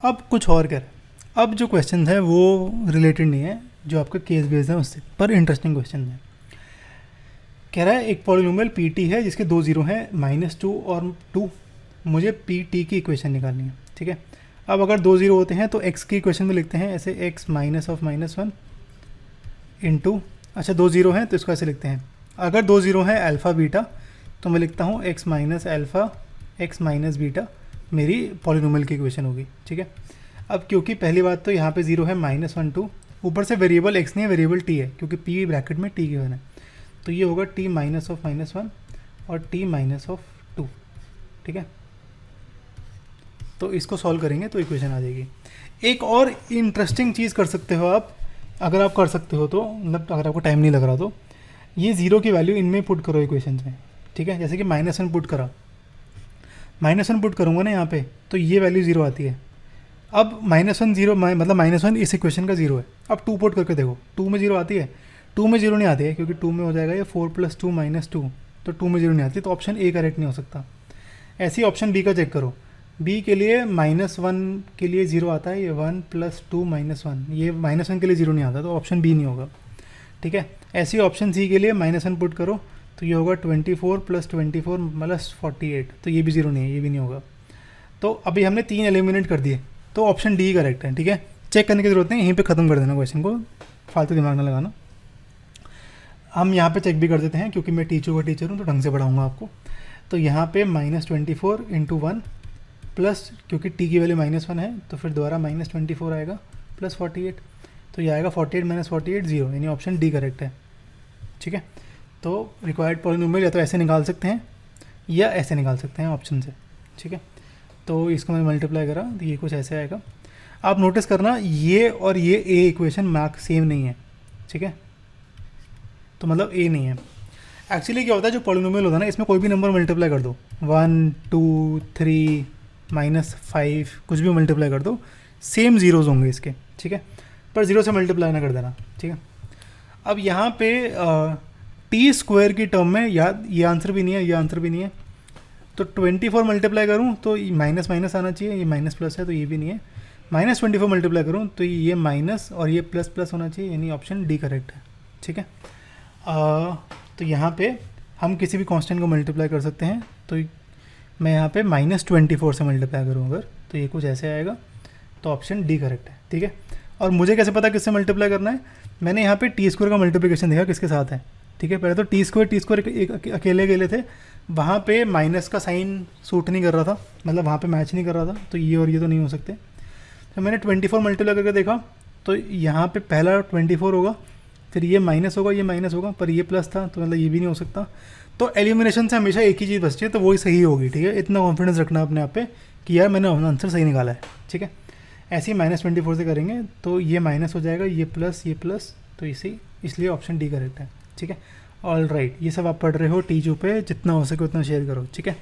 अब कुछ और कर, अब जो क्वेश्चन है वो रिलेटेड नहीं है जो आपका केस बेस्ड है उससे, पर इंटरेस्टिंग क्वेश्चन है। कह रहा है एक पॉलिनोमियल पी टी है जिसके दो जीरो हैं -2 और 2, मुझे पी टी की इक्वेशन निकालनी है। ठीक है, अब अगर दो जीरो होते हैं तो एक्स की इक्वेशन में लिखते हैं ऐसे x माइनस ऑफ -1 इंटू, अच्छा दो जीरो हैं तो इसको ऐसे लिखते हैं, अगर दो जीरो हैं अल्फ़ा बीटा तो मैं लिखता हूँ x minus alpha x minus beta, मेरी पॉलिनोमियल की इक्वेशन होगी। ठीक है, अब क्योंकि पहली बात तो यहाँ पे जीरो है -1 2, ऊपर से वेरिएबल x नहीं है वेरिएबल t है क्योंकि p ब्रैकेट में t गिवन है, तो ये होगा t माइनस ऑफ -1 और t माइनस ऑफ 2। ठीक है, तो इसको सॉल्व करेंगे तो इक्वेशन आ जाएगी। एक और इंटरेस्टिंग चीज़ कर सकते हो आप, अगर आप कर सकते हो तो, मतलब अगर आपको टाइम नहीं लग रहा तो, ये ज़ीरो की वैल्यू इनमें पुट करो इक्वेशन में। ठीक है, जैसे कि -1 पुट करा, -1 पुट करूँगा ना यहाँ पे तो ये वैल्यू ज़ीरो आती है। अब -1 जीरो मतलब -1 इस इक्वेशन का जीरो है। अब 2 पुट करके देखो, 2 में जीरो आती है, 2 में जीरो नहीं आती है क्योंकि 2 में हो जाएगा ये 4 + 2 - 2, तो 2 में जीरो नहीं आती, तो ऑप्शन ए करेक्ट नहीं हो सकता। ऐसे ही ऑप्शन बी का चेक करो, बी के लिए -1 के लिए जीरो आता है, ये 1 + 2 - 1, ये -1 के लिए जीरो नहीं आता, तो ऑप्शन बी नहीं होगा। ठीक है, ऐसे ही ऑप्शन सी के लिए -1 पुट करो तो ये होगा 24 + 24 + 48, तो ये भी जीरो नहीं है, ये भी नहीं होगा। तो अभी हमने 3 एलिमिनेट कर दिए, तो ऑप्शन डी करेक्ट है। ठीक है, चेक करने की जरूरत नहीं, यहीं पे ख़त्म कर देना क्वेश्चन को, फालतू दिमाग ना लगाना। हम यहाँ पे चेक भी कर देते हैं क्योंकि मैं टीचर का टीचर हूँ तो ढंग से पढ़ाऊँगा आपको। तो यहाँ पे -24 × 1 प्लस, क्योंकि t की वैल्यू -1 है तो फिर दोबारा -24 आएगा प्लस 48, तो ये आएगा 48 - 48 0, यानी ऑप्शन डी करेक्ट है। ठीक है, तो रिक्वायर्ड पॉलिनोमियल या तो ऐसे निकाल सकते हैं या ऐसे निकाल सकते हैं ऑप्शन से। ठीक है, तो इसको मैं मल्टीप्लाई करा तो ये कुछ ऐसे आएगा। आप नोटिस करना ये और ये ए इक्वेशन मार्क सेम नहीं है। ठीक है, तो मतलब ए नहीं है। एक्चुअली क्या होता है, जो पॉलिनोमियल होता है ना, इसमें कोई भी नंबर मल्टीप्लाई कर दो, 1 2 3 -5 कुछ भी मल्टीप्लाई कर दो, सेम जीरोज़ होंगे इसके। ठीक है, पर जीरो से मल्टीप्लाई ना कर देना। ठीक है, अब यहाँ पे टी स्क्वायर की टर्म में याद, ये आंसर भी नहीं है, ये आंसर भी नहीं है, तो 24 मल्टीप्लाई करूँ तो माइनस माइनस आना चाहिए, ये माइनस प्लस है तो ये भी नहीं है, -24 मल्टीप्लाई करूँ तो ये माइनस और ये प्लस प्लस होना चाहिए, यानी ऑप्शन डी करेक्ट है। ठीक है, तो यहाँ पे हम किसी भी कांस्टेंट को मल्टीप्लाई कर सकते हैं, तो मैं यहाँ पे -24 से मल्टीप्लाई करूँ अगर, तो ये कुछ ऐसे आएगा, तो ऑप्शन डी करेक्ट है। ठीक है, और मुझे कैसे पता किससे मल्टीप्लाई करना है, मैंने यहाँ पे टी स्क्वायर का मल्टीप्लिकेशन देखा किसके साथ है। ठीक है, पहले तो टी स्क्वायर अकेले अकेले थे, वहाँ पे माइनस का साइन सूट नहीं कर रहा था, मतलब वहाँ पे मैच नहीं कर रहा था, तो ये और ये तो नहीं हो सकते। तो मैंने 24 मल्टीप्लाई करके देखा, तो यहाँ पे पहला 24 होगा, फिर ये माइनस होगा, ये माइनस होगा, पर ये प्लस था तो मतलब ये भी नहीं हो सकता। तो एलिमिनेशन से हमेशा एक ही चीज़ बचती है, तो वही सही होगी। ठीक है, इतना कॉन्फिडेंस रखना अपने आप पे कि यार मैंने आंसर सही निकाला है। ठीक है, ऐसे ही -24 से करेंगे तो ये माइनस हो जाएगा, ये प्लस, तो इसी इसलिए ऑप्शन डी करेक्ट है। ठीक है, ऑल राइट, ये सब आप पढ़ रहे हो टीचू पे, जितना हो सके उतना शेयर करो। ठीक है।